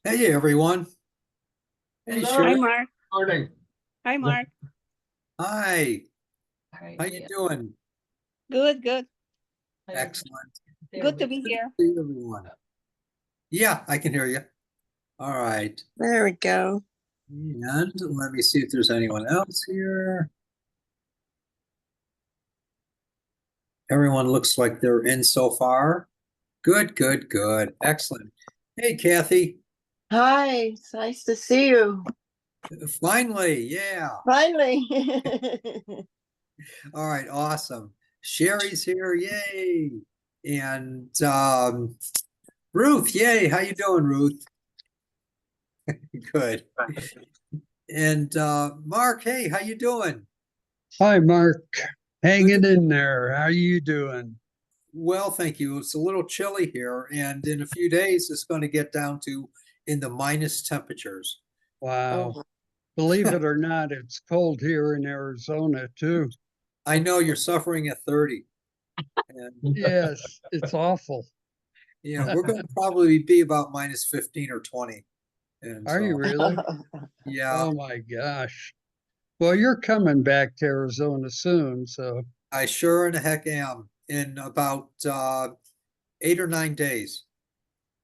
Hey everyone. Hey Hello. Hi, Sherry. Mark. Morning. Hi, Mark. Hi. Hi, How you yeah. doing? Good, good. Excellent. There Good to we be Good to here. see everyone. Yeah, I can hear you. All right. There we go. And let me see if there's anyone else here. Everyone looks like they're in so far. Good, good, good. Excellent. Hey Kathy. Hi, it's nice to see you. Finally, yeah. Finally. All right, awesome. Sherry's here, yay. And Ruth, yay. How you doing, Ruth? Good. And Mark, hey, how you doing? Hi, Mark. Good Hanging to, in there. How you doing? well, thank you. It's a little chilly here, and in a few days it's going to get down to in the minus temperatures. Wow. Oh, Believe it or not, it's cold here in Arizona too. I know you're suffering at 30, and Yes, it's awful. we're going to probably be about minus 15 or 20. And Are you so, really? yeah, Oh my gosh. Well, you're coming back to Arizona soon, so I sure in the heck am in about 8 or 9 days.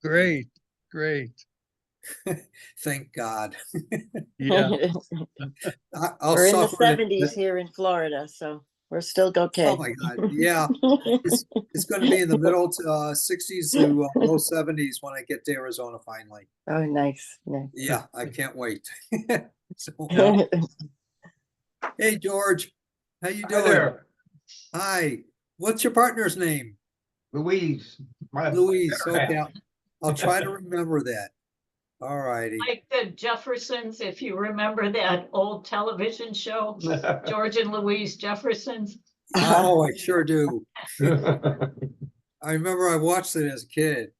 great, great. Thank God. Yeah. I'll we're in the suffer it. 70s here in Florida, so we're still Oh okay. my God. Yeah. It's going to be in the middle 60s to low 70s when I get to Arizona finally. Oh, nice, nice. Yeah, I can't wait. So, Yeah. hey George, how you Hi doing? there, Hi. What's your partner's name? Louise. My Louise. better Okay, half. I'll try to remember that. All righty. Like the Jeffersons, if you remember that old television show, George and Louise Jeffersons. Oh, I sure do. I remember I watched it as a kid.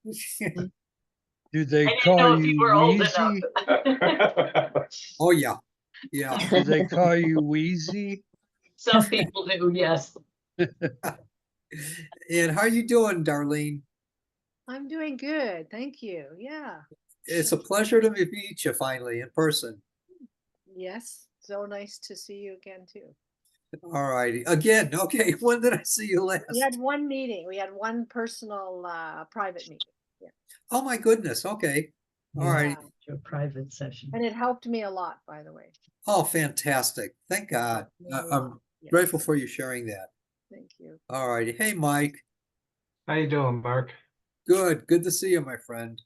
Do they I didn't call know if you you were old Wheezy? enough. Oh yeah. Yeah. Do they call you Wheezy? Some people do, yes. And how you doing, Darlene? I'm doing good. Thank you. Yeah. It's a pleasure to meet you finally in person. Yes. So nice to see you again, too. All righty. Again, okay. When did I see you We had last? one meeting. We had one personal private meeting. Yeah. Oh my goodness. Okay. All Yeah, righty. Yeah. your private session. And it helped me a lot, by the way. Oh, fantastic. Thank It God. helped me a lot. I'm Yes. grateful for you sharing that. Thank you. All righty. Hey, Mike. How you doing, Mark? Good. Good to see you, my friend.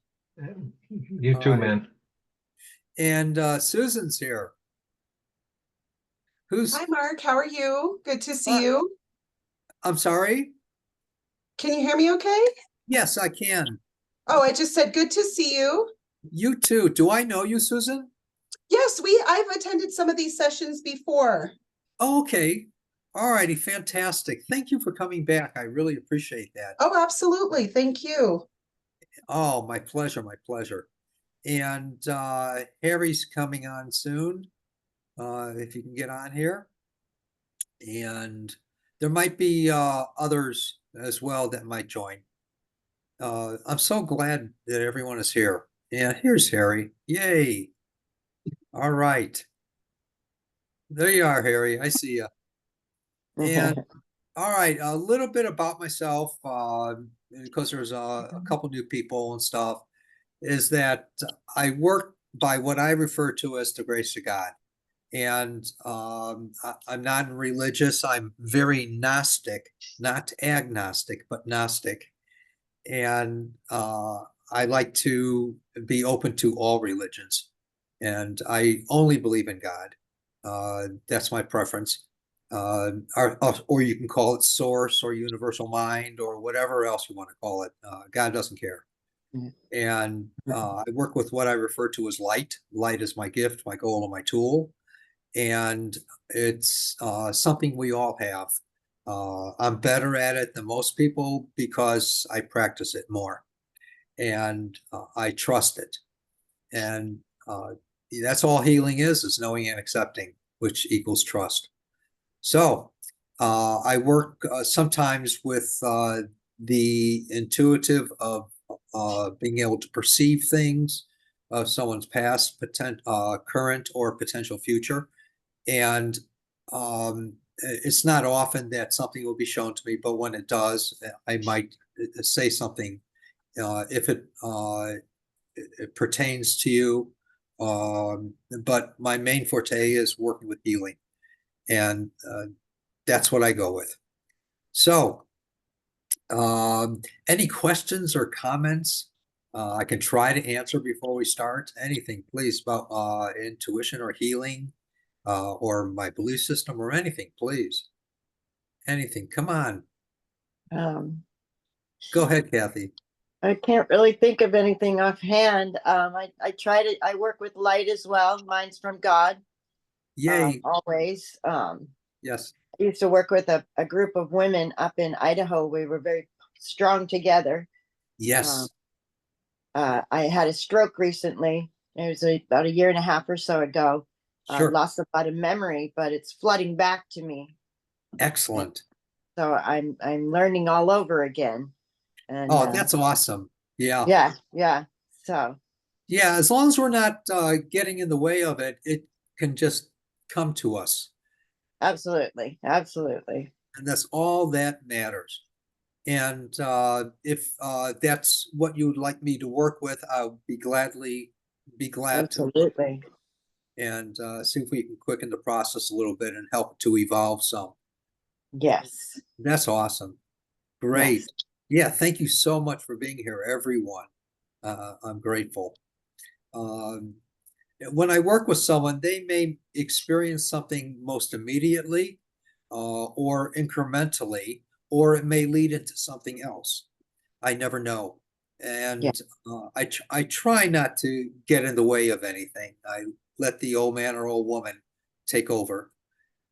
You All too, right. man. And Susan's here. Hi, Who's, Mark. How are you? Good to uh, see you. I'm sorry. Can you hear me okay? Yes, I can. Oh, I just said good to see you. You too. Do I know you, Susan? Yes, I've attended some of these sessions before. Oh, okay. All righty. Fantastic. Thank you for coming back. I really appreciate that. Oh, absolutely. Thank you. Oh, my pleasure. My pleasure. And Harry's coming on soon. If you can get on here. And there might be others as well that might join. I'm so glad that everyone is here. And here's Harry. Yay. All right. There you are, Harry. I see you. And all right, a little bit about myself, because there's a couple new people and stuff, is that I work by what I refer to as the grace of God. And I'm not religious. I'm very Gnostic, not agnostic, but Gnostic. And I like to be open to all religions. And I only believe in God. That's my preference. Or you can call it source or universal mind or whatever else you want to call it. God doesn't care. And I work with what I refer to as light. Light is my gift, my goal, and my tool. And it's something we all have. I'm better at it than most people because I practice it more and I trust it. And that's all healing is knowing and accepting, which equals trust. So I work sometimes with the intuitive of being able to perceive things, of someone's past, current, or potential future. And it's not often that something will be shown to me, but when it does, I might say something if it pertains to you. But my main forte is working with healing, and that's what I go with. So, any questions or comments I can try to answer before we start? Anything, please, about intuition or healing, or my belief system, or anything, please. Anything, come on. Go ahead, Kathy. I can't really think of anything offhand. I work with light as well. Mine's from God, Yay, always. yes, I used to work with a group of women up in Idaho. We were very strong together. yes, I had a stroke recently. It was about a year and a half or so ago. sure, Lost a lot of memory, but it's flooding back to me. excellent. So I'm learning all over again. And Oh, that's awesome. Yeah, yeah. So yeah, as long as we're not getting in the way of it, it can just come to us. absolutely. And that's all that matters. And if that's what you would like me to work with, I'll be glad to, Absolutely. and see if we can quicken the process a little bit and help it to evolve some. Yes. That's awesome. Great. Yes. Yeah, thank you so much for being here, everyone. I'm grateful. When I work with someone, they may experience something most immediately, or incrementally, or it may lead into something else. I never know. And I try not to get in the way of anything. I let the old man or old woman take over.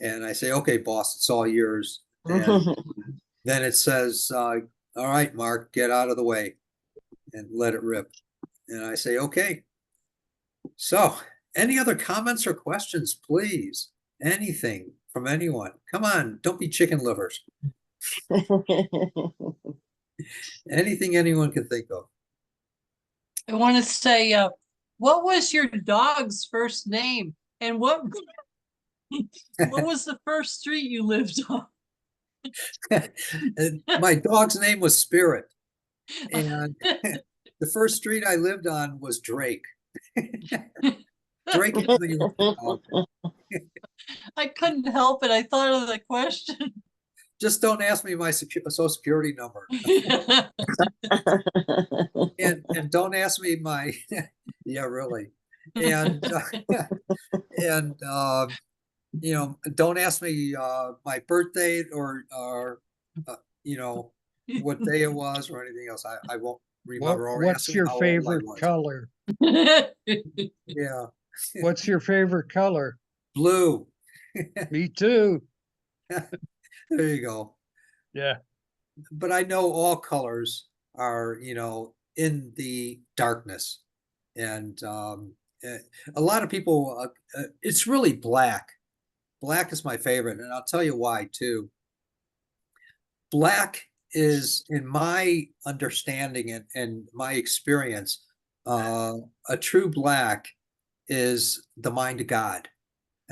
And I say, okay, boss, it's all yours. And then it says, all right, Mark, get out of the way and let it rip. And I say, okay. So, any other comments or questions, please? Anything from anyone? Come on, don't be chicken livers. Anything anyone can think of. I want to say, what was your dog's first name, and what was the first street you lived on? And my dog's name was Spirit, and the first street I lived on was Drake. Drake is the dog. I couldn't help it. I thought of the question. Just don't ask me my social security number, and don't ask me my yeah, really, and you know, don't ask me my birthday or you know, what day it was or anything else. I won't remember. Or ask What's me your how old I favorite was. color? Yeah, What's your favorite color? blue. Me too. There you go. Yeah. But I know all colors are, you know, in the darkness, and a lot of people. It's really black. Black is my favorite, and I'll tell you why too. Black is, in my understanding and my experience, a true black is the mind of God.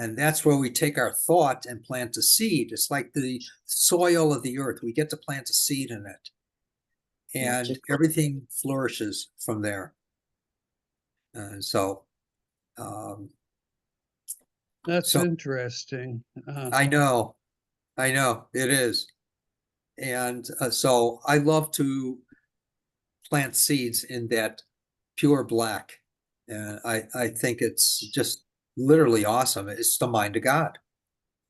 And that's where we take our thought and plant a seed. It's like the soil of the earth. We get to plant a seed in it, and everything flourishes from there. So That's So- interesting. I know it is. And so I love to plant seeds in that pure black. And I think it's just literally awesome. It's the mind of God,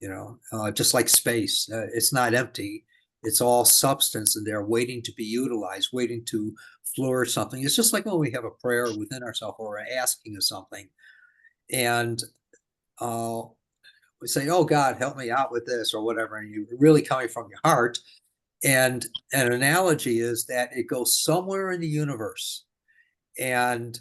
you know, just like space. It's not empty. It's all substance in there waiting to be utilized, waiting to flourish something. It's just like when we have a prayer within ourselves or we're asking of something. And we say, oh, God, help me out with this or whatever. And you're really coming from your heart. And an analogy is that it goes somewhere in the universe, and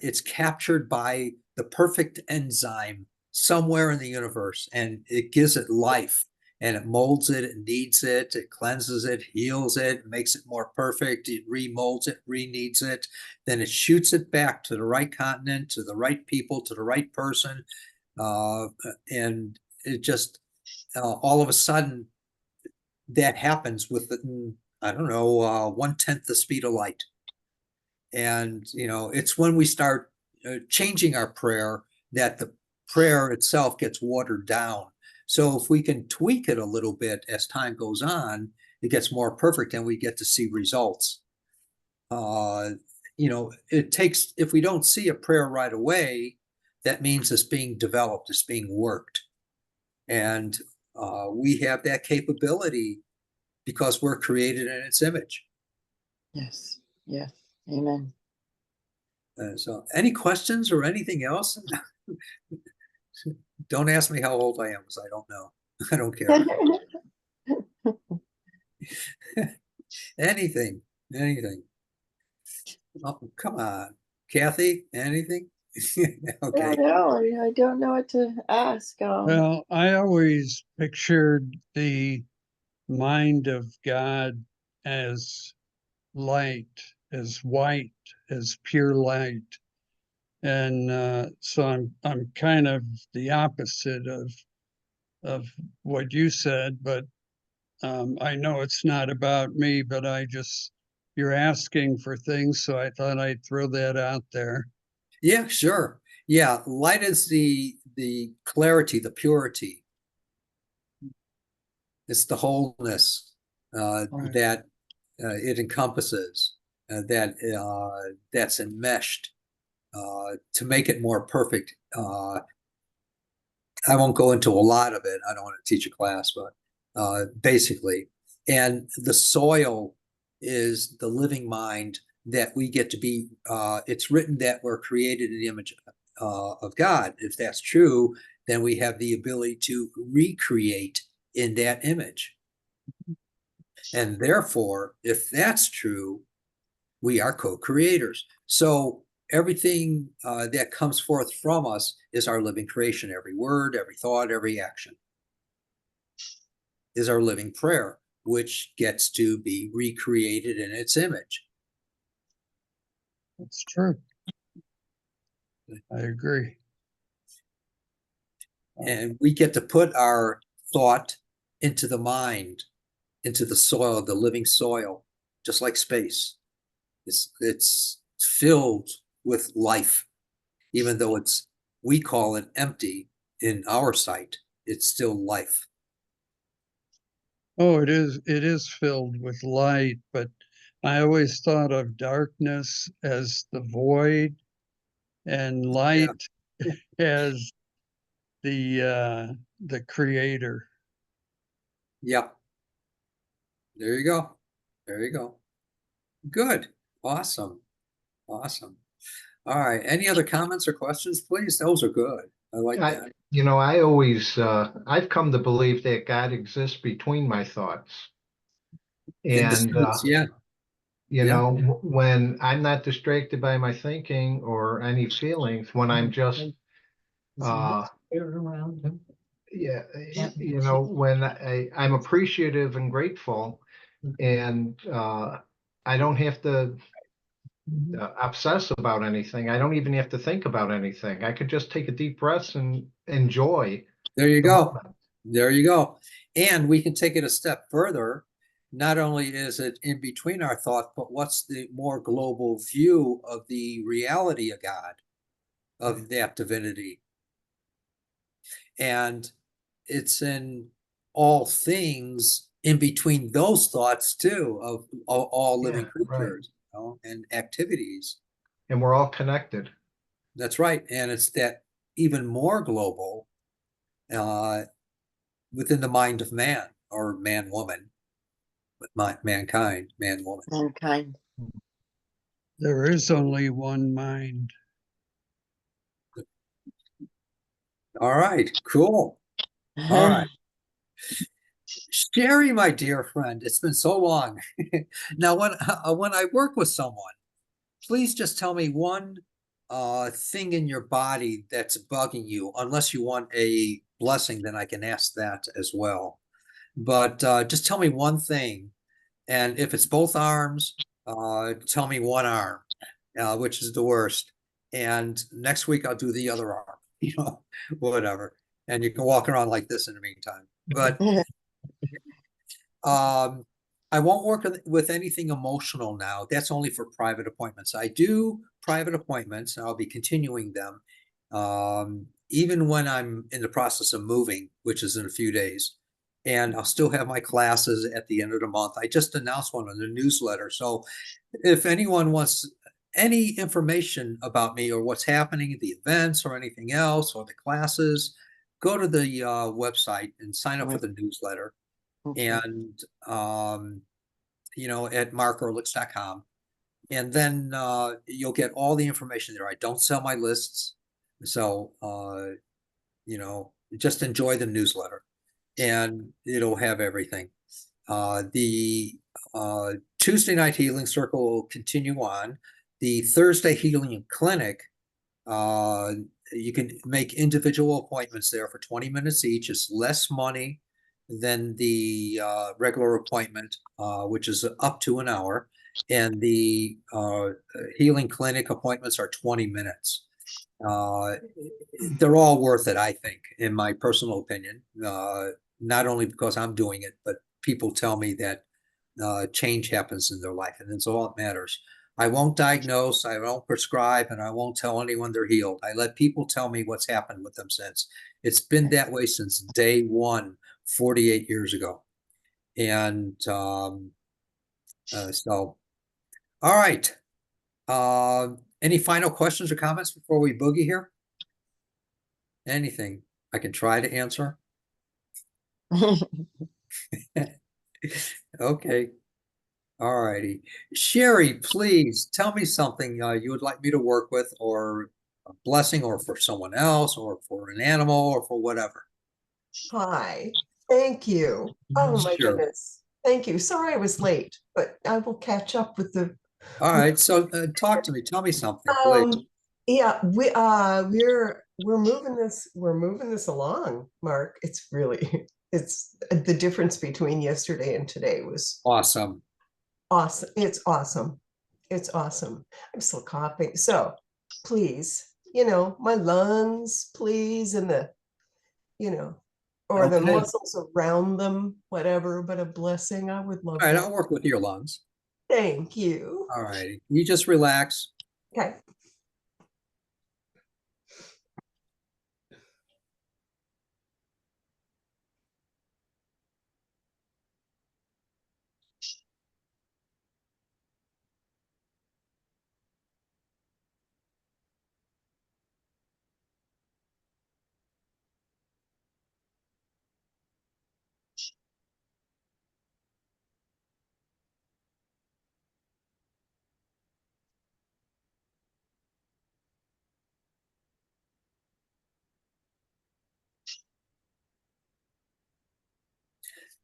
it's captured by the perfect enzyme somewhere in the universe, and it gives it life. and it molds it, it kneads it, it cleanses it, heals it, makes it more perfect, it remolds it, re-kneads it, then it shoots it back to the right continent, to the right people, to the right person, and it just all of a sudden that happens within, I don't know, 1/10 the speed of light. And, it's when we start changing our prayer that the prayer itself gets watered down. So if we can tweak it a little bit as time goes on, it gets more perfect and we get to see results. It takes, if we don't see a prayer right away, that means it's being developed, it's being worked. And we have that capability because we're created in its image. Yes, yes, amen. So any questions or anything else? Don't ask me how old I am because I don't know. I don't care. Anything. Oh, come on. Kathy, anything? Okay. No, I don't know what to ask. Well, I always pictured the mind of God as light, as white, as pure light. And so I'm kind of the opposite of what you said, but I know it's not about me, but you're asking for things, so I thought I'd throw that out there. Yeah, sure. Yeah, light is the clarity, the purity. It's the wholeness Right. that it encompasses, that's enmeshed to make it more perfect. I won't go into a lot of it. I don't want to teach a class, but basically, and the soil is the living mind that we get to be. It's written that we're created in the image of God. If that's true, then we have the ability to recreate in that image. And therefore, if that's true, we are co-creators. So everything that comes forth from us is our living creation. Every word, every thought, every action is our living prayer, which gets to be recreated in its image. That's true. I agree. And we get to put our thought into the mind, into the soil, the living soil, just like space. It's filled with life, even though we call it empty in our sight. It's still life. Oh, it is filled with light, but I always thought of darkness as the void and light as the creator. Yeah. There you go. There you go. Good. Awesome. Awesome. All right. Any other comments or questions, please? Those are good. I like that. I always, I've come to believe that God exists between my thoughts. In the And, sense, yeah. when I'm not distracted by my thinking or any feelings, when I'm just, yeah, when I'm appreciative and grateful and I don't have to obsess about anything. I don't even have to think about anything. I could just take a deep breath and enjoy. There you the go. moment. There you go. And we can take it a step further. Not only is it in between our thought, but what's the more global view of the reality of God, of that divinity? And it's in all things in between those thoughts too, of all living Yeah, right. creatures, and activities. And we're all connected. That's right. And it's that even more global within the mind of man, or man woman, but mankind, man woman. Mankind. There is only one mind. All right, cool. All right. Sherry, my dear friend, it's been so long. Now, when I work with someone, please just tell me one thing in your body that's bugging you. Unless you want a blessing, then I can ask that as well. but just tell me one thing. And if it's both arms, tell me one arm, which is the worst. And next week I'll do the other arm, whatever. And you can walk around like this in the meantime. But I won't work with anything emotional now. That's only for private appointments. I do private appointments, and I'll be continuing them, even when I'm in the process of moving, which is in a few days. And I'll still have my classes at the end of the month. I just announced one on the newsletter. So if anyone wants any information about me or what's happening, the events or anything else, or the classes, go to the website and sign up for the newsletter. And at markearlix.com. And then you'll get all the information there. I don't sell my lists. So just enjoy the newsletter and it'll have everything. The Tuesday night healing circle will continue on. The Thursday healing clinic, you can make individual appointments there for 20 minutes each. It's less money than the regular appointment, which is up to an hour. And the healing clinic appointments are 20 minutes. They're all worth it, I think, in my personal opinion. Not only because I'm doing it, but people tell me that change happens in their life, and it's all that matters. I won't diagnose, I won't prescribe, and I won't tell anyone they're healed. I let people tell me what's happened with them since. It's been that way since day one, 48 years ago. And so, all right. Any final questions or comments before we boogie here? Anything I can try to answer? Okay. All righty. Sherry, please tell me something you would like me to work with, or a blessing, or for someone else, or for an animal, or for whatever. Hi, thank you. Oh my Sure. goodness. Thank you. Sorry I was late, but I will catch up with the All right. So talk to me. Tell me something, please. yeah, we're moving this along, Mark. It's really it's the difference between yesterday and today was Awesome. awesome. It's awesome. It's awesome. I'm still coughing. So please, my lungs, please, and or the Okay. muscles around them, whatever, but a blessing. I would love All right. that. I'll work with your lungs. Thank you. All righty. You just relax. Okay.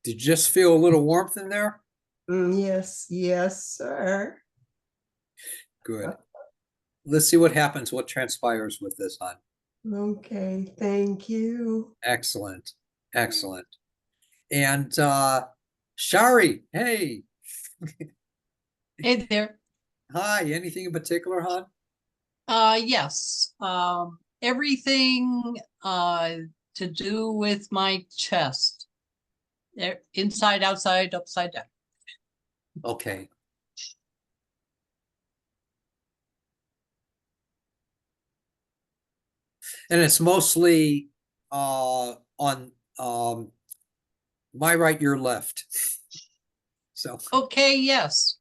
Did you just feel a little warmth in there? Yes, yes, sir. Good. Let's see what happens, what transpires with this, hon. Okay, thank you. Excellent. Excellent. And Shari, hey. Hey there. Hi, anything in particular, hon? Yes. Everything to do with my chest. Inside, outside, upside down. Okay. And it's mostly on my right, your left. So Okay, yes.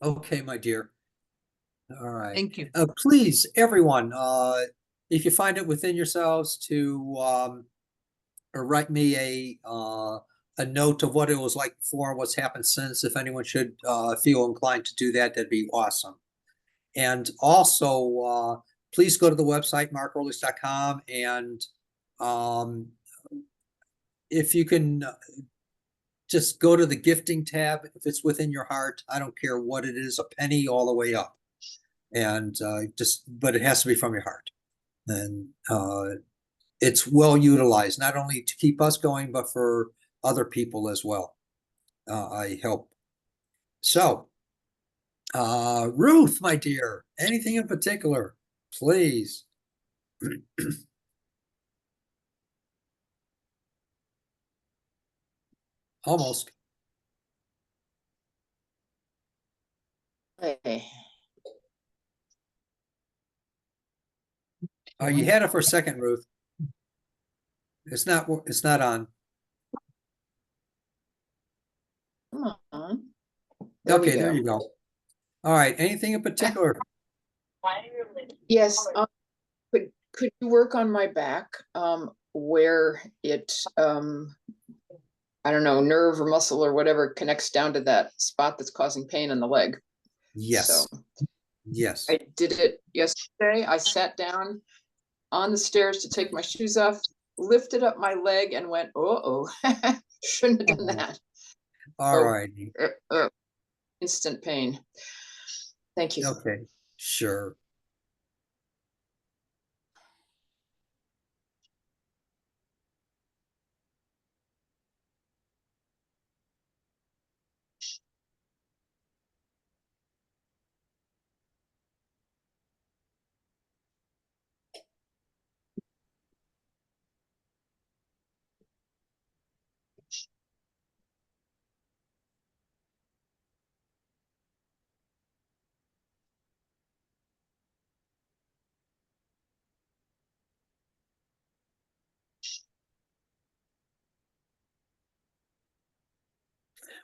Okay, my dear. All right. Thank you. Please, everyone, if you find it within yourselves to or write me a note of what it was like before and what's happened since. If anyone should feel inclined to do that, that'd be awesome. And also, please go to the website markearlix.com, and um, if you can just go to the gifting tab if it's within your heart. I don't care what it is, a penny all the way up, and but it has to be from your heart. And it's well utilized, not only to keep us going, but for other people as well. I hope. So, Ruth, my dear, anything in particular, please? Almost. Okay. You had it for a second, Ruth. It's not on. Come on. There we Okay, there go. you go. All right, anything in particular? Yes, could you work on my back, where it, I don't know, nerve or muscle or whatever connects down to that spot that's causing pain in the leg? Yes. So Yes. I did it yesterday. I sat down on the stairs to take my shoes off, lifted up my leg and went, uh-oh, shouldn't have done that. All righty. Instant pain. Thank you. Okay, sure.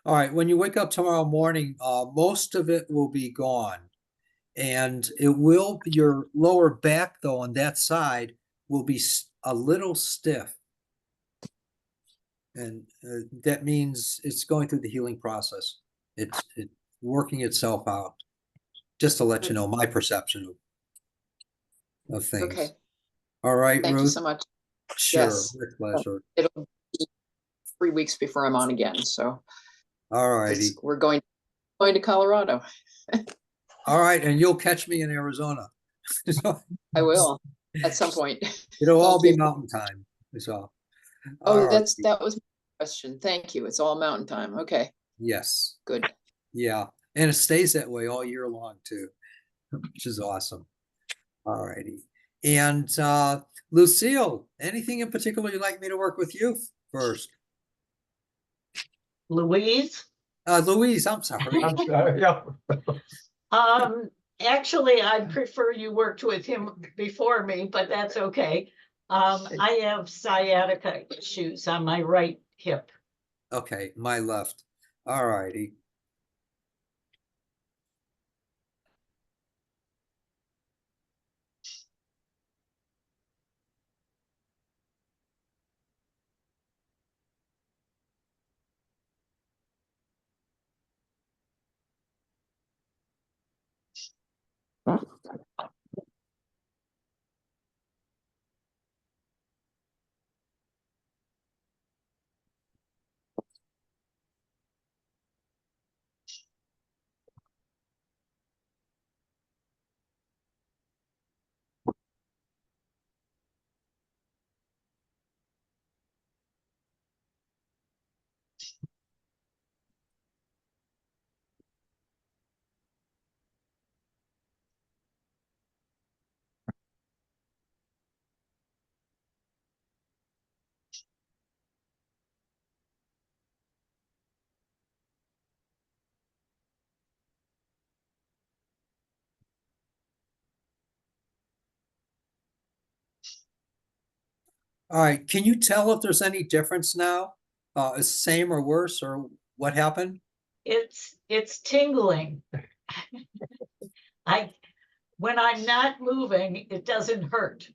All right, when you wake up tomorrow morning, most of it will be gone. And it will, your lower back though, on that side will be a little stiff. And that means it's going through the healing process. It's working itself out. Just to let you know my perception of things. Okay. All right, Thank Ruth. you so much. Sure, Yes. with pleasure. It'll be 3 weeks before I'm on again. So All righty. we're going to Colorado. All right, and you'll catch me in Arizona. I will at some point. It'll all Thank be you. mountain time. So. Oh, that was my question. Thank you. It's all mountain time. Okay, Yes. good. Yeah, and it stays that way all year long too, which is awesome. All righty. And Lucille, anything in particular you'd like me to work with you first? Louise? Louise, I'm sorry. I'm sorry, yeah. Actually, I'd prefer you worked with him before me, but that's okay. I have sciatica issues on my right hip. Okay, my left. All righty. All right, can you tell if there's any difference now? Is same or worse, or what happened? It's tingling. when I'm not moving, it doesn't hurt,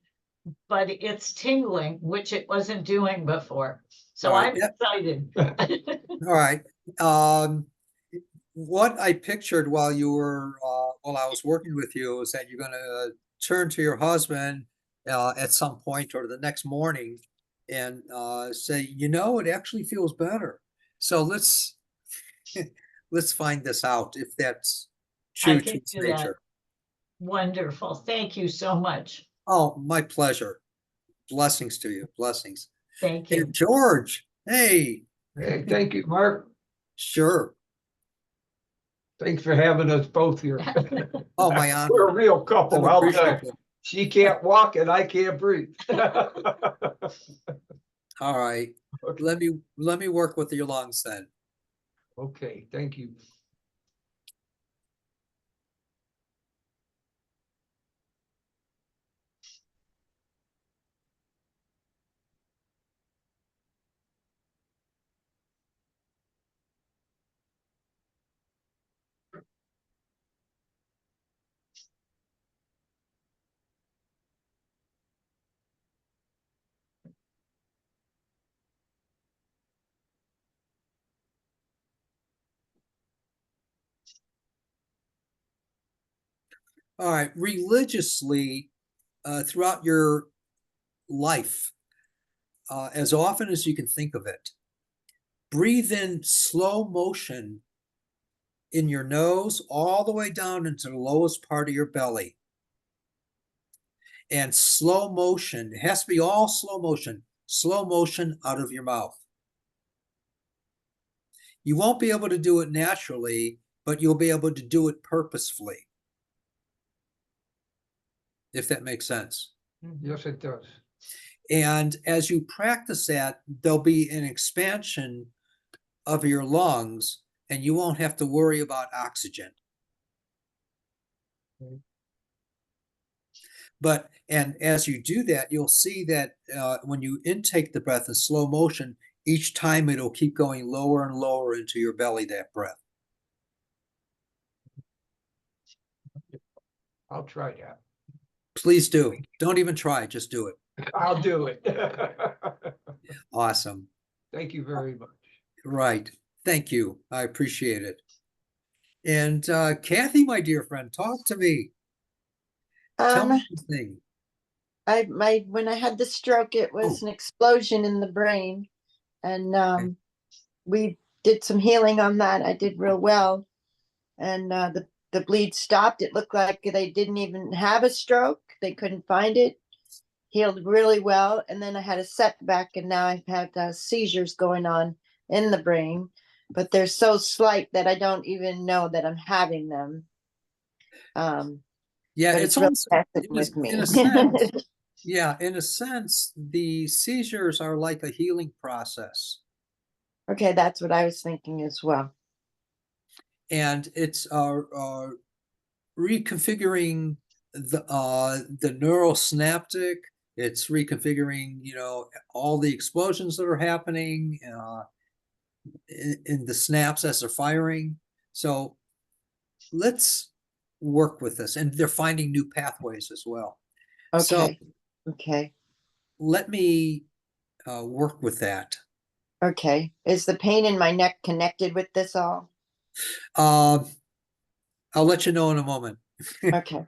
but it's tingling, which it wasn't doing before. So All right, I'm yeah. excited. All right. What I pictured while I was working with you is that you're gonna turn to your husband at some point or the next morning and say, it actually feels better. So let's find this out if that's I true to can its do that. nature. Wonderful. Thank you so much. Oh, my pleasure. Blessings to you. Blessings. Thank Hey, you. George. Hey, Hey, thank you, Mark. sure. Thanks for having us both here. Oh, my We're a honor. real couple, I'm I'll tell you. appreciative. She can't walk and I can't breathe. All right. Okay. Let me work with your lungs then. Okay, thank you. All right. Religiously, throughout your life, as often as you can think of it, breathe in slow motion in your nose all the way down into the lowest part of your belly. And slow motion, it has to be all slow motion out of your mouth. You won't be able to do it naturally, but you'll be able to do it purposefully, if that makes sense. Yes, it does. And as you practice that, there'll be an expansion of your lungs, and you won't have to worry about oxygen. Okay. And as you do that, you'll see that when you intake the breath in slow motion, each time it'll keep going lower and lower into your belly, that breath. I'll try that. Please do. Don't even try, just do it. I'll do it. Awesome. Thank you very much. Right. Thank you. I appreciate it. And Kathy, my dear friend, talk to me. Tell me something. When I had the stroke, it was an explosion in the brain, and we did some healing on that. I did real well, and the bleed stopped. It looked like they didn't even have a stroke. They couldn't find it. Healed really well, and then I had a setback, and now I've had seizures going on in the brain, but they're so slight that I don't even know that I'm having them. Yeah, but it's really almost messing with me. in a sense. Yeah, in a sense, the seizures are like a healing process. Okay, that's what I was thinking as well. And it's reconfiguring the neural synaptic. It's reconfiguring, all the explosions that are happening in the snaps as they're firing. So let's work with this, and they're finding new pathways as well. So Okay. let me work with that. Okay. Is the pain in my neck connected with this all? I'll let you know in a moment. Okay.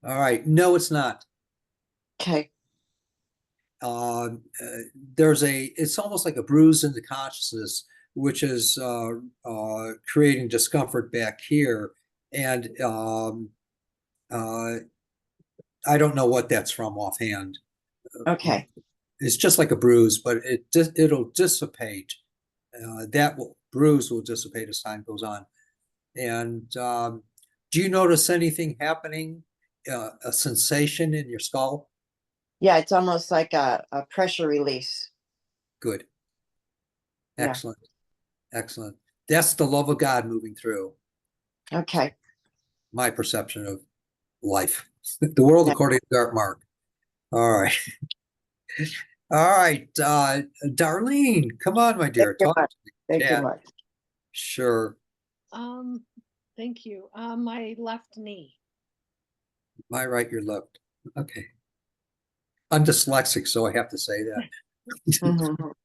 All right. No, it's not. Okay. uh, there's it's almost like a bruise in the consciousness, which is creating discomfort back here. And I don't know what that's from offhand. Okay, It's just like a bruise, but it'll dissipate. Bruise will dissipate as time goes on. And do you notice anything happening, a sensation in your skull? yeah, it's almost like a pressure release. Good. Yeah. Excellent. Excellent. That's the love of God moving through Okay, my perception of life. The world Yeah. according to Dark Mark. All right. All right. Darlene, come on, my dear. you Talk much. to me. Thank you Chat. much. Sure. Um, thank you. My left knee. My right, your left. Okay. I'm dyslexic, so I have to say Mhm.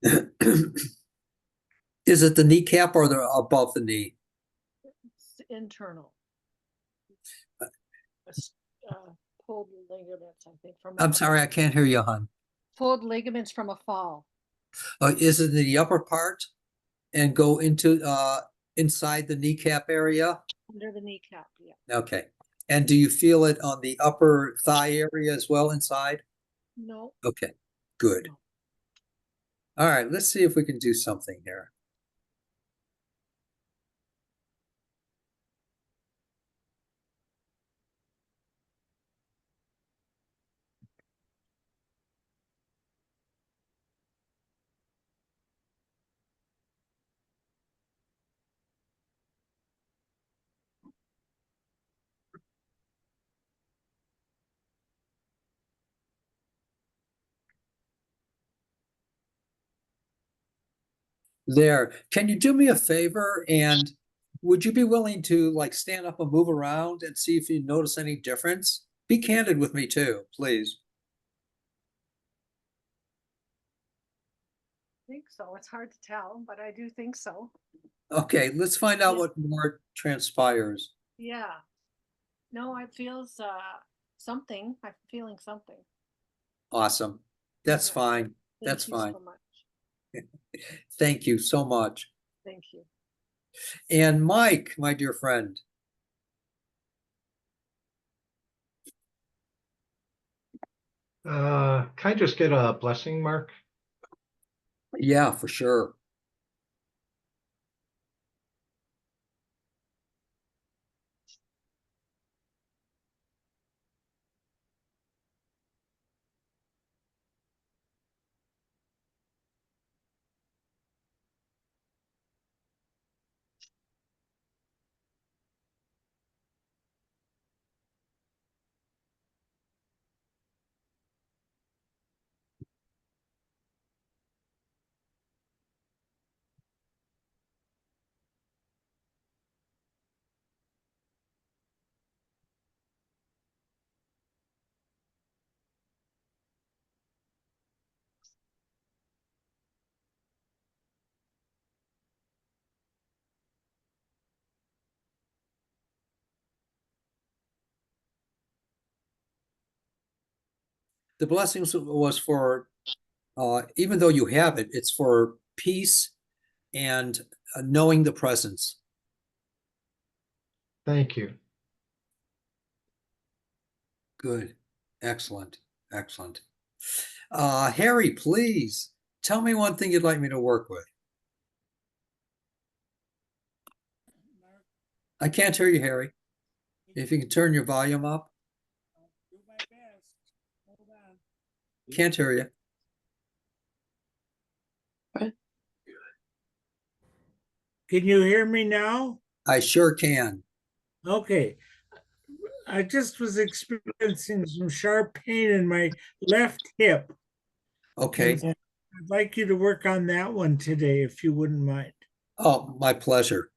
that. Is it the kneecap or the above the knee? It's internal. Pulled ligaments, I think, from. I'm sorry, I can't hear you, hon. Pulled ligaments from a fall. Is it the upper part and go into inside the kneecap area? Under the kneecap, yeah. Okay. And do you feel it on the upper thigh area as well inside? No. Okay, good. All right, let's see if we can do something here. There. Can you do me a favor, and would you be willing to like stand up and move around and see if you notice any difference? Be candid with me too, please. I think so. It's hard to tell, but I do think so. Okay, let's find out Yeah. what more transpires. Yeah. No, it feels something. I'm feeling something. Awesome. That's Yeah. fine. Thank That's you fine. so much. Thank you so much. Thank you. And Mike, my dear friend. Can I just get a blessing, Mark? Yeah, for sure. The blessings was for, even though you have it, it's for peace and knowing the presence. Thank you. Good. Excellent. Excellent. Harry, please tell me one thing you'd like me to work with. I can't hear you, Harry. If you can turn your volume up. Can't hear you. Can you hear me now? I sure can. Okay. I just was experiencing some sharp pain in my left hip. Okay. And I'd like you to work on that one today, if you wouldn't mind. Oh, my pleasure.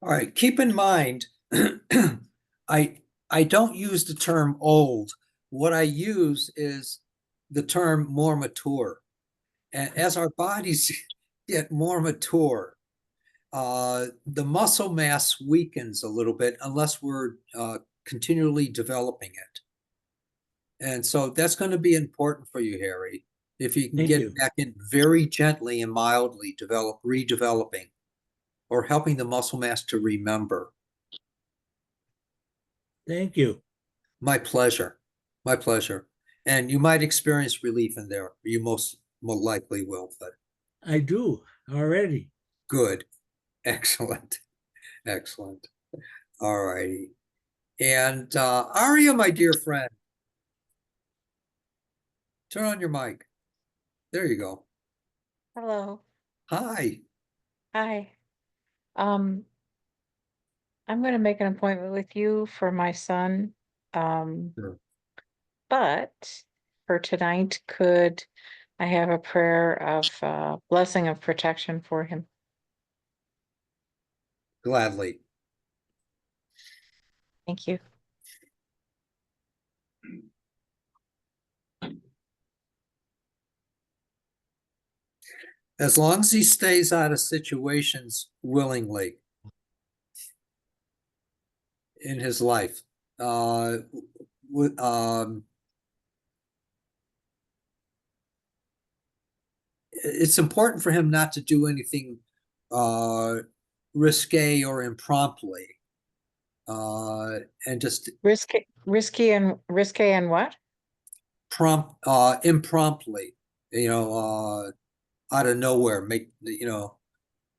All right, keep in mind, I don't use the term old. What I use is the term more mature. And as our bodies get more mature, the muscle mass weakens a little bit unless we're continually developing it. And so that's going to be important for you, Harry. If you can Thank get you. back in very gently and mildly, redeveloping, or helping the muscle mass to remember. Thank you. My pleasure. My pleasure. And you might experience relief in there. You most likely will, but I do already. good. Excellent. Excellent. All righty. And Aria, my dear friend, turn on your mic. There you go. Hello. Hi. Hi. Um, I'm going to make an appointment with you for my son. Sure. But for tonight, could I have a prayer of blessing of protection for him? Gladly. Thank you. As long as he stays out of situations willingly in his life, it's important for him not to do anything risque or impromptly, and just Risky and what? impromptly, out of nowhere, make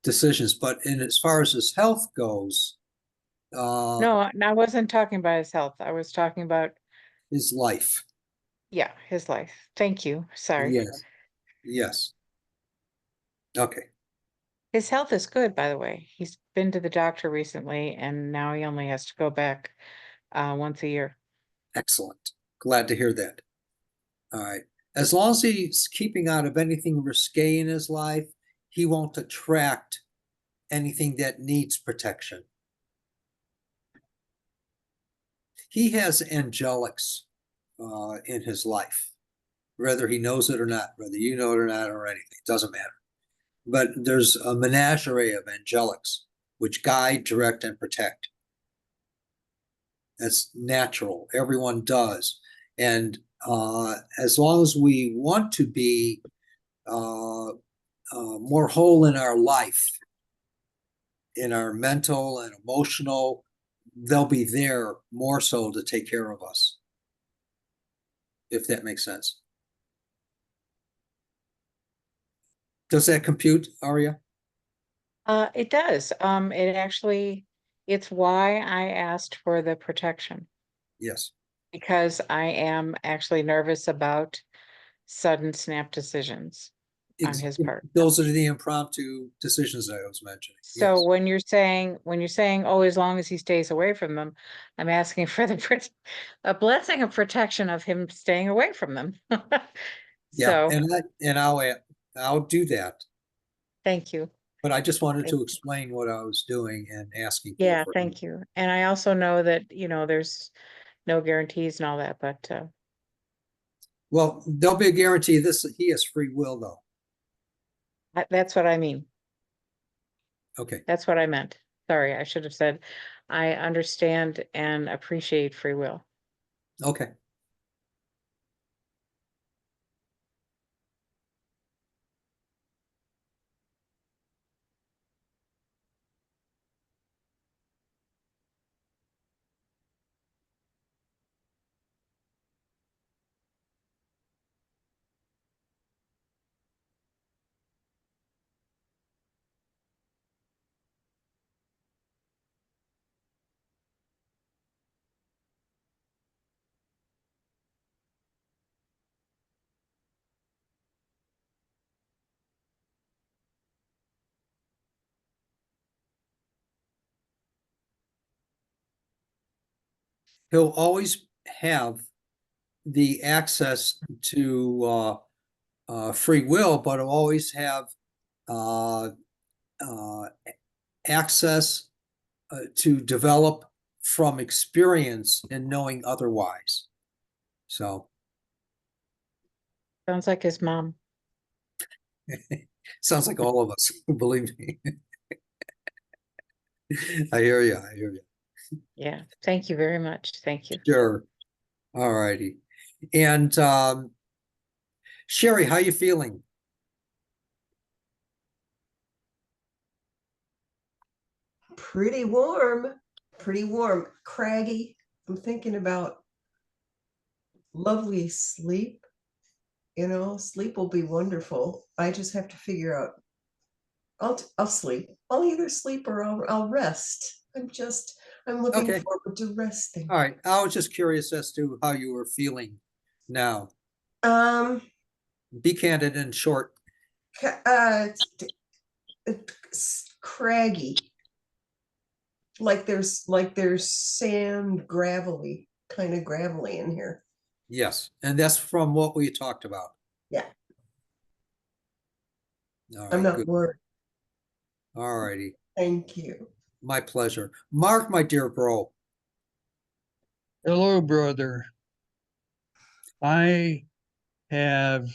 decisions. But as far as his health goes, No, I wasn't talking about his health. I was talking about, his life. yeah, his life. Thank you. Sorry. Yes. Yes. Okay. His health is good, by the way. He's been to the doctor recently, and now he only has to go back once a year. Excellent. Glad to hear that. All right. As long as he's keeping out of anything risque in his life, he won't attract anything that needs protection. He has angelics in his life, whether he knows it or not, whether you know it or not, or anything, it doesn't matter. But there's a menagerie of angelics which guide, direct, and protect. That's natural. Everyone does. And as long as we want to be more whole in our life, in our mental and emotional, they'll be there more so to take care of us, if that makes sense. Does that compute, Aria? It does. It's why I asked for the protection, Yes. because I am actually nervous about sudden snap decisions on his part. Those are the impromptu decisions that I was mentioning. So Yes. when you're saying, oh, as long as he stays away from them, I'm asking for a blessing of protection of him staying away from them. Yeah, So and I'll do that. thank you. But I just wanted to explain what I was doing and asking for. Yeah, thank you. And I also know that, there's no guarantees and all that, but Well, there'll be a guarantee he has free will, though. that's what I mean. Okay. That's what I meant. Sorry, I should have said, I understand and appreciate free will. Okay. He'll always have the access to free will, but he'll always have access to develop from experience and knowing otherwise. So Sounds like his mom. sounds like all of us, believe me. I hear you. I hear you. Yeah, thank you very much. Thank you. Sure. All righty. And Sherry, how you feeling? Pretty warm, pretty warm, craggy. I'm thinking about lovely sleep. You know, sleep will be wonderful. I just have to figure out. I'll sleep. I'll either sleep or I'll rest. I'm looking Okay. forward to resting. All right. I was just curious as to how you were feeling now. Um, Be candid and short. Craggy. Like there's sand, gravelly, kind of gravelly in here. Yes. And that's from what we talked about. Yeah. All I'm right. not Good. worried. All righty. Thank you. My pleasure. Mark, my dear bro. Hello, brother. I have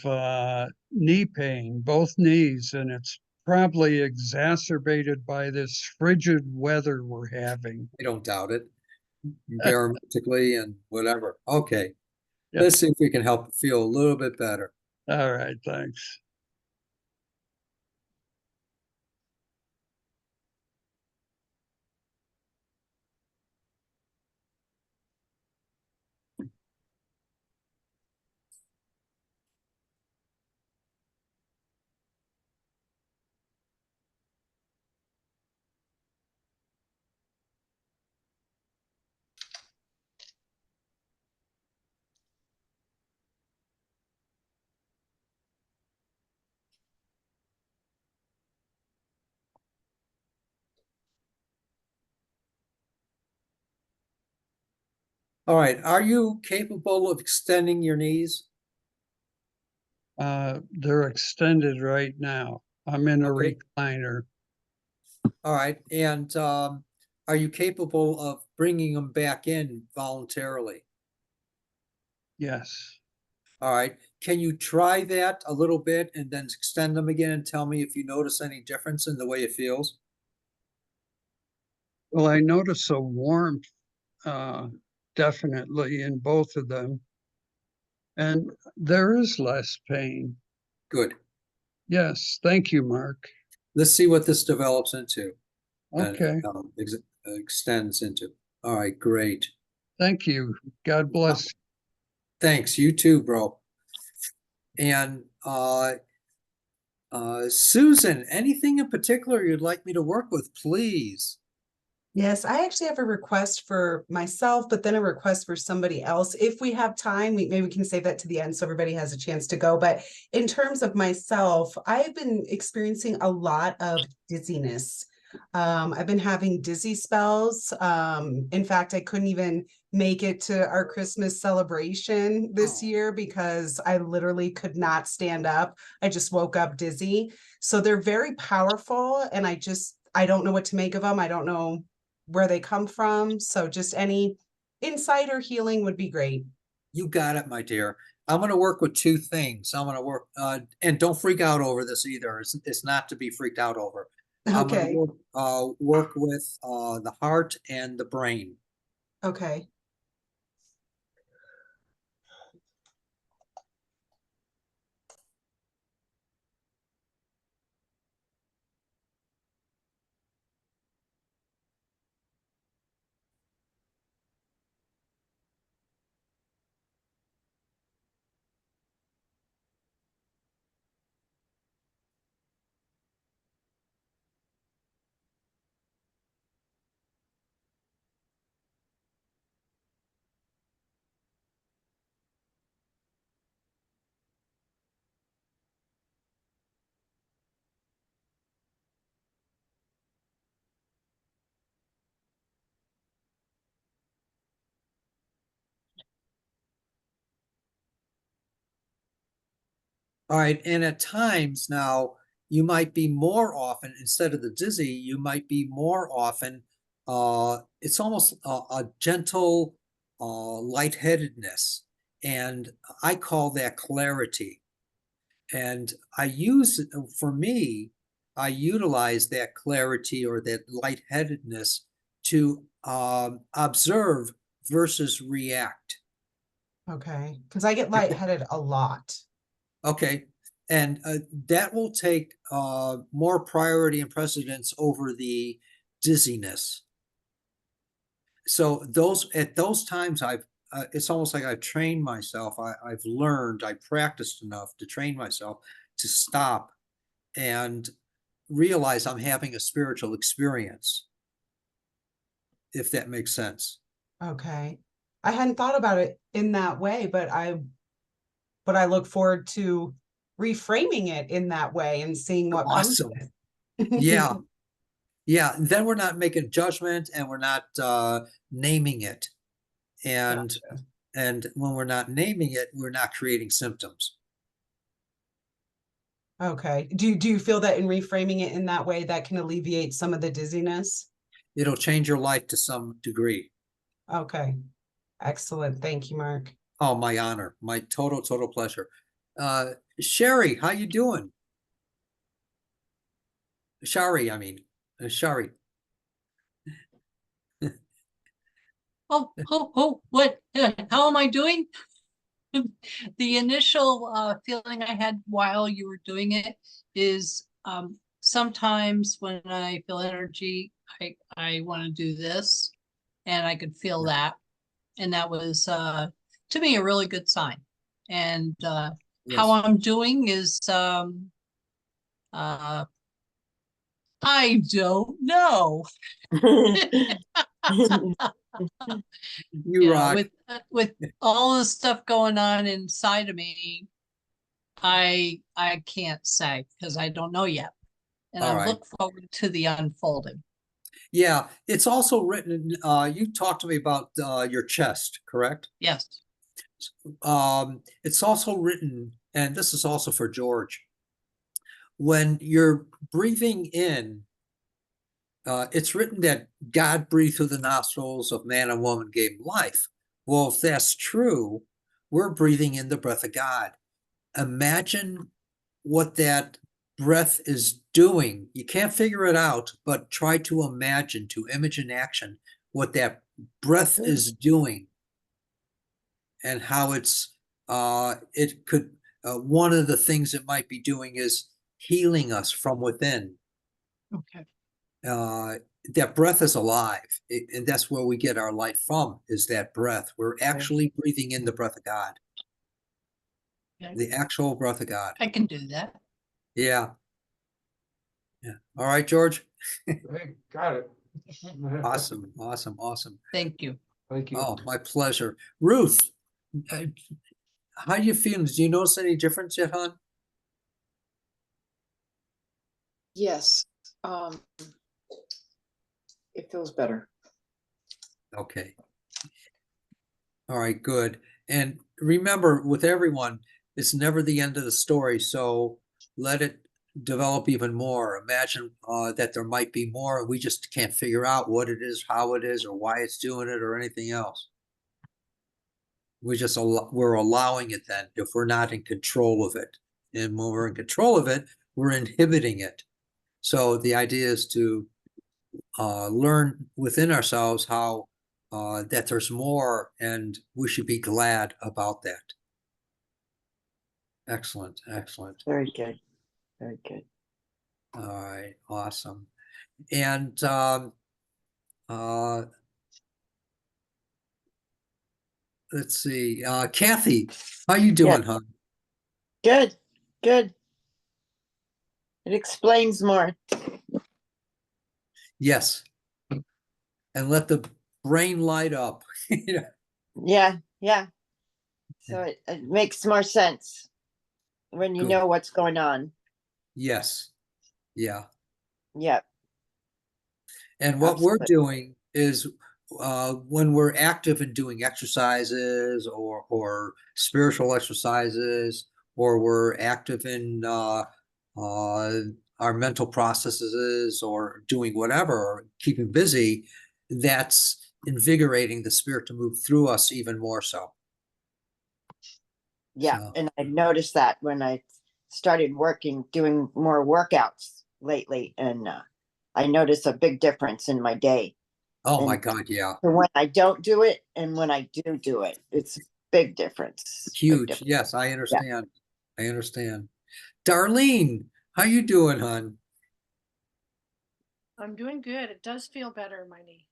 knee pain, both knees, and it's probably exacerbated by this frigid weather we're having. I don't doubt it. Barometrically and whatever. Okay. Yeah. Let's see if we can help you feel a little bit better. All right, thanks. All right. Are you capable of extending your knees? They're extended right now. I'm in a Okay. recliner. All right. And are you capable of bringing them back in voluntarily? Yes. All right. Can you try that a little bit and then extend them again and tell me if you notice any difference in the way it feels? Well, I notice a warmth definitely in both of them. And there is less pain. Good. Yes. Thank you, Mark. Let's see what this develops into. Okay. And extends into. All right. Great. Thank you. God bless. Thanks. You too, bro. And Susan, anything in particular you'd like me to work with, please? Yes, I actually have a request for myself, but then a request for somebody else. If we have time, maybe we can save that to the end so everybody has a chance to go. But in terms of myself, I've been experiencing a lot of dizziness. I've been having dizzy spells. In fact, I couldn't even make it to our Christmas celebration this year because I literally could not stand up. I just woke up dizzy. So they're very powerful, and I don't know what to make of them. I don't know where they come from. So just any insight or healing would be great. You got it, my dear. I'm going to work with two things. I'm going to work, and don't freak out over this either. It's not to be freaked out over. I'm going Okay. to work with the heart and the brain. Okay. All right. And at times now, you might be more often, instead of the dizzy, you might be more often it's almost a gentle lightheadedness, and I call that clarity. And for me, I utilize that clarity or that lightheadedness to observe versus react. Okay, because I get lightheaded a lot. Okay. And that will take more priority and precedence over the dizziness. So at those times, it's almost like I've trained myself. I've learned, I practiced enough to train myself to stop and realize I'm having a spiritual experience, if that makes sense. Okay. I hadn't thought about it in that way, but I look forward to reframing it in that way and seeing what comes Awesome. of it. Yeah. Yeah. Then we're not making judgment and we're not naming it. And when we're not naming it, we're not creating symptoms. Okay. Do you feel that in reframing it in that way that can alleviate some of the dizziness? It'll change your life to some degree. Okay. Excellent. Thank you, Mark. Oh, my honor. My total pleasure. Sherry, how you doing? Shari, I mean, Shari. What? How am I doing? The initial feeling I had while you were doing it is sometimes when I feel energy, I want to do this, and I could feel that, and that was to me a really good sign. And Yes. how I'm doing is I don't know. You rock. With all the stuff going on inside of me, I can't say because I don't know yet. And All I right. look forward to the unfolding. Yeah, it's also written, you talked to me about your chest, correct? Yes. It's also written, and this is also for George, when you're breathing in, it's written that God breathed through the nostrils of man and woman, gave him life. Well, if that's true, we're breathing in the breath of God. Imagine what that breath is doing. You can't figure it out, but try to imagine, to image in action what that breath is doing and how it could, one of the things it might be doing is healing us from within. Okay. That breath is alive, and that's where we get our life from, is that breath. We're actually breathing in the breath of God, the actual breath of God. I can do that. Yeah. Yeah. All right, George. Got it. Awesome. Thank you. Thank you. Oh, my pleasure. Ruth, how you feeling? Do you notice any difference yet, hon? Yes, it feels better. Okay. All right, good. And remember, with everyone, it's never the end of the story. So let it develop even more. Imagine that there might be more. We just can't figure out what it is, how it is, or why it's doing it, or anything else. We're allowing it then, if we're not in control of it. And when we're in control of it, we're inhibiting it. So the idea is to learn within ourselves how that there's more, and we should be glad about that. Excellent. Very good. Very good. All right, awesome. And let's see, Kathy, how you doing, hon? Good. Good. It explains more. Yes. And let the brain light up. Yeah. Yeah. So it makes more sense when you Good. know what's going on. Yes. Yeah. Yep. And what we're Absolutely. doing is when we're active in doing exercises or spiritual exercises, or we're active in our mental processes or doing whatever, or keeping busy, that's invigorating the spirit to move through us even more so. Yeah, So- and I've noticed that when I started doing more workouts lately, and I notice a big difference in my day. Oh my And God, yeah. when I don't do it and when I do it, it's a big difference. Big Huge. difference. Yes, I understand. I understand. Darlene, how you doing, hon? I'm doing good. It does feel better in my knee.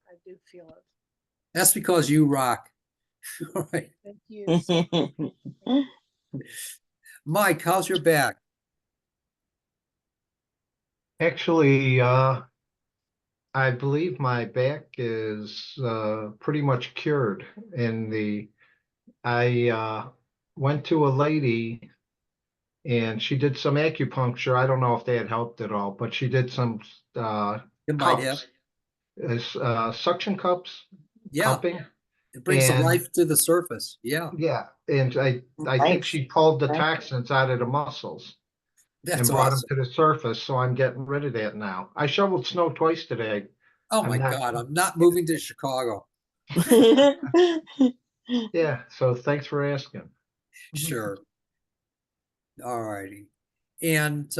I do feel it. That's because you rock. All right. Thank you. So Mike, how's your back? Actually, I believe my back is pretty much cured. I went to a lady and she did some acupuncture. I don't know if they had helped at all, but she did some It might have. suction cups, Yeah, cupping. it brings the And life to the surface. Yeah, yeah, and I think Nice. she pulled the Nice. toxins out of the muscles and that's brought them awesome. to the surface. So I'm getting rid of that now. I shoveled snow twice today. Oh I'm my not- God, I'm not moving to Chicago. Yeah, so thanks for asking. Sure. All righty. And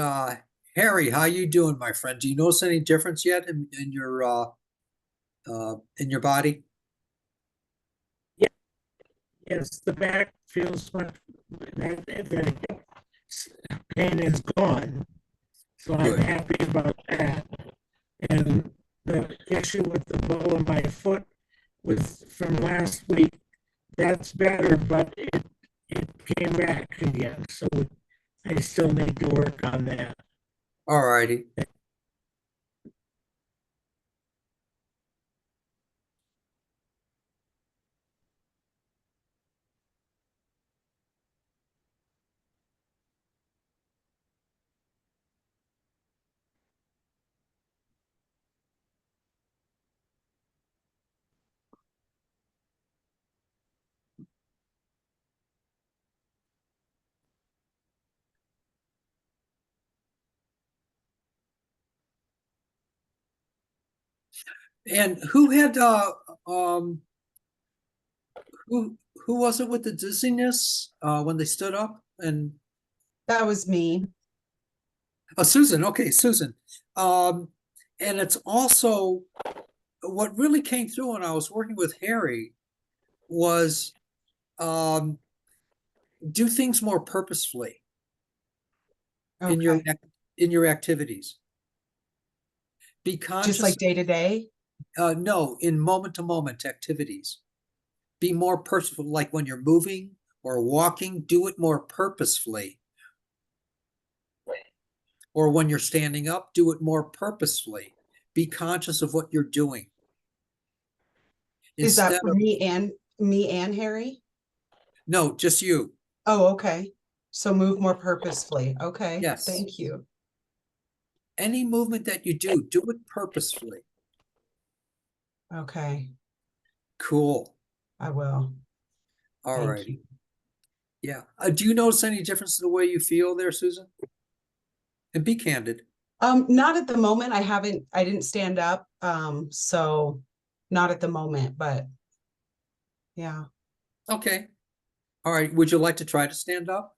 Harry, how you doing, my friend? Do you notice any difference yet in your body? Yes, the back feels much, that pain is gone. So I'm Good. happy about that. And the issue with the ball of my foot was from last week. That's better, but it came back again. So I still need to work on that. All righty. And who had um who was it with the dizziness when they stood up? And That was me. oh, Susan. Okay, Susan. And it's also what really came through when I was working with Harry was um do things more purposefully in your Okay. in your activities. Be Just conscious. like day to day. No, in moment to moment activities. Be more purposeful, like when you're moving or walking, do it more purposefully. Or when you're standing up, do it more purposefully. Be conscious of what you're doing. Is that Instead for of, me and Harry? no, just you. Oh, okay. So move more purposefully. Okay. Yes. Thank you. Any movement that you do it purposefully. Okay. Cool. I will. All Thank righty. you. Yeah. Do you notice any difference in the way you feel there, Susan? And be candid. Not at the moment. I didn't stand up. So not at the moment, but yeah. Okay. All right. Would you like to try to stand up?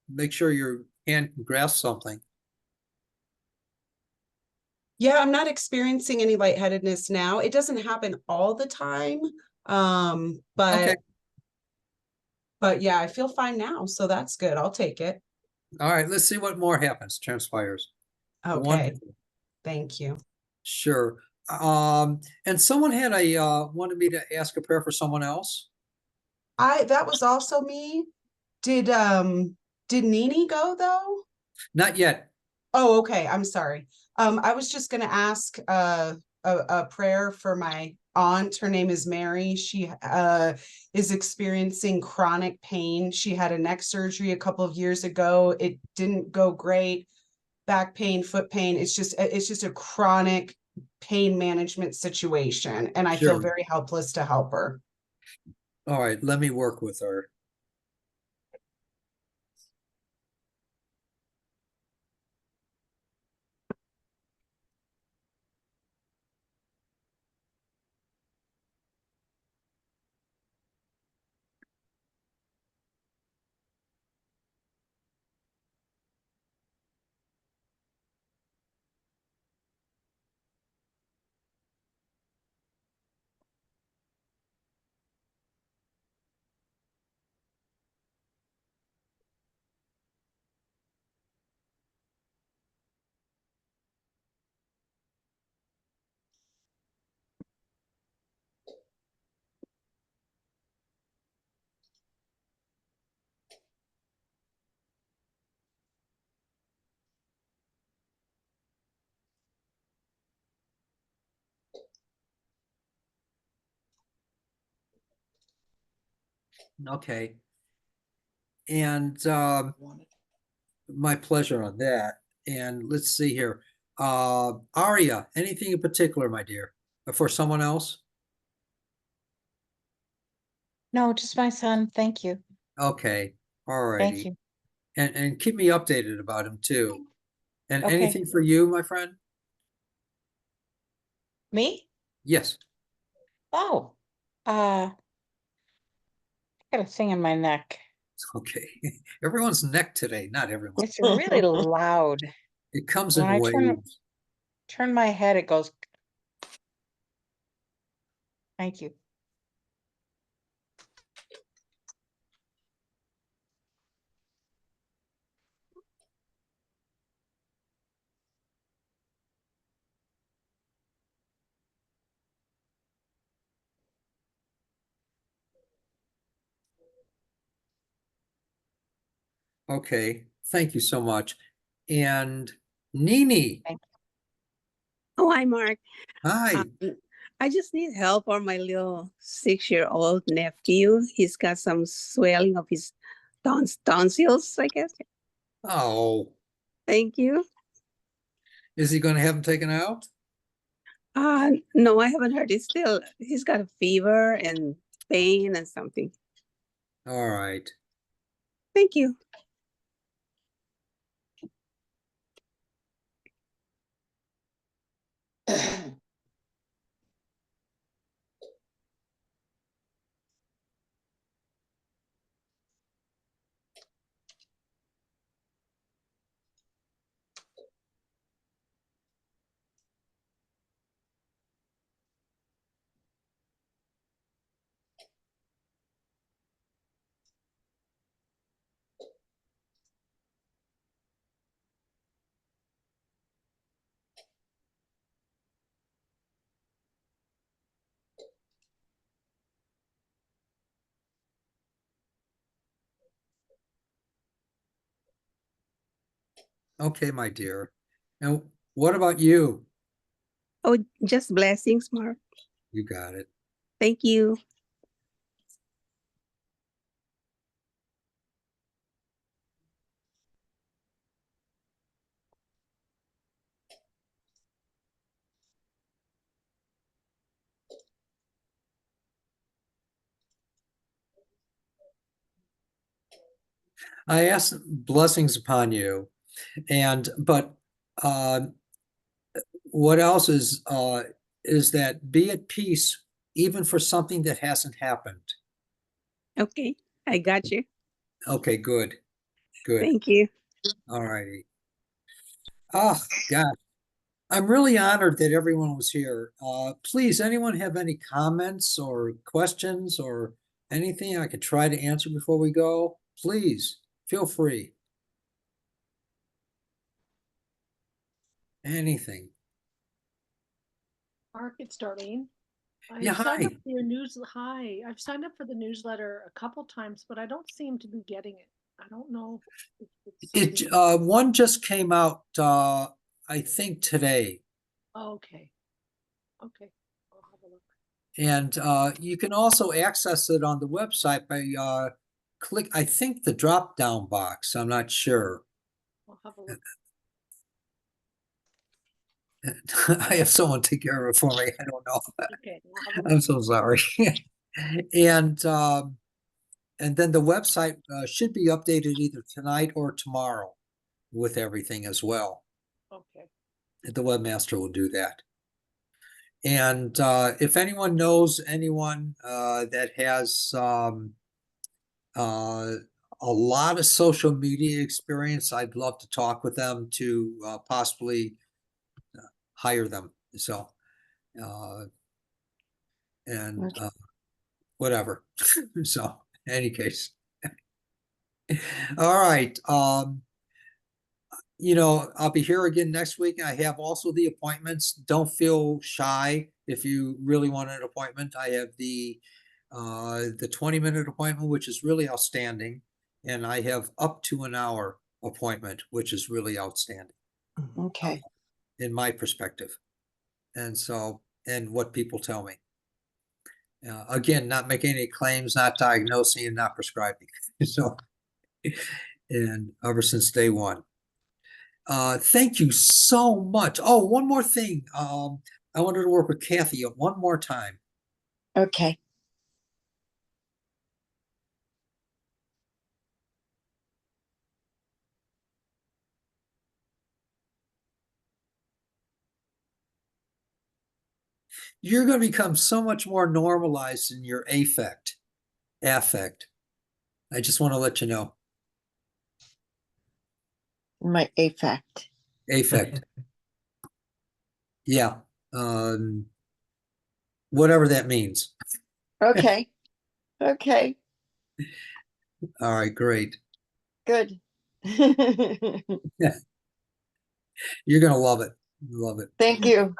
Make sure your hand can grasp something. Yeah, I'm not experiencing any lightheadedness now. It doesn't happen all the time. Okay. But yeah, I feel fine now, so that's good. I'll take it. All right. Let's see what more happens, transpires. Okay. Wonderful. Thank you. Sure. And someone had wanted me to ask a prayer for someone else. That was also me. Did Nini go though? Not yet. Oh, okay. I'm sorry. I was just gonna ask a prayer for my aunt. Her name is Mary. She is experiencing chronic pain. She had a neck surgery a couple of years ago. It didn't go great. Back pain, foot pain. It's just a chronic pain management situation, and I feel Sure. very helpless to help her. All right. Let me work with her. Okay. And my pleasure on that. And let's see here. Aria, anything in particular, my dear? Or for someone else? No, just my son. Thank you. Okay. All Thank righty. you. And keep me updated about him too. And Okay. anything for you, my friend? Me? Yes. Oh, I got a thing in my neck. Okay. Everyone's neck today, not everyone's. It's really loud. It comes When in I waves. turn my head, it goes. Thank you. Okay. Thank you so much. And Nini. Thank Oh, hi, Mark. Hi. I just need help for my little 6-year-old nephew. He's got some swelling of his tonsils, I guess. Oh, Thank you. is he going to have him taken out? No, I haven't heard. He's got a fever and pain and something. All right. Thank you. Okay, my dear. And what about you? Oh, just blessings, Mark. You got it. Thank you. I ask blessings upon you. But what else is that be at peace even for something that hasn't happened. Okay, I got you. Okay, good. Good. Thank you. All righty. Oh, God. I'm really honored that everyone was here. Please, anyone have any comments or questions or anything I could try to answer before we go? Please, feel free. Anything. Mark, it's Darlene. Yeah, I've signed up hi. for your Hi, I've signed up for the newsletter a couple times, but I don't seem to be getting it. I don't know if it's something. One just came out, I think today. Okay. Okay. I'll have a look. And you can also access it on the website by click, I think the drop down box. I'm not sure. I'll have a look. I have someone take care of it for me. I don't know. Okay. I'll have a I'm look. so sorry. And then the website should be updated either tonight or tomorrow with everything as well. Okay. The webmaster will do that. And if anyone knows anyone that has a lot of social media experience, I'd love to talk with them to possibly hire them. So, and whatever. So, in any case. All right. I'll be here again next week. I have also the appointments. Don't feel shy if you really want an appointment. I have the 20-minute appointment, which is really outstanding, and I have up to an hour appointment, which is really outstanding Okay. in my perspective, and what people tell me. Again, not making any claims, not diagnosing, and not prescribing. So, and ever since day one. Thank you so much. Oh, one more thing. I wanted to work with Kathy one more time. Okay. You're going to become so much more normalized in your affect. I just want to let you know. My affect. Affect. Yeah. Whatever that means. Okay. Okay. All right, great. Good. Yeah. You're going to love it. Love it. Thank you.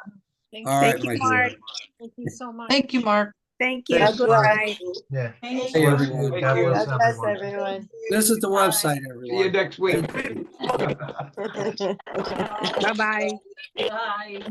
Thank All you. right, my dear. Thank you so much. Thank you, Mark. Thank you. Thanks, Mark. Goodbye. Yeah. Thank Hey, you. everyone. Thank God you. bless God bless everyone. everyone. Visit the website, See you everyone. next week. Bye-bye. Bye.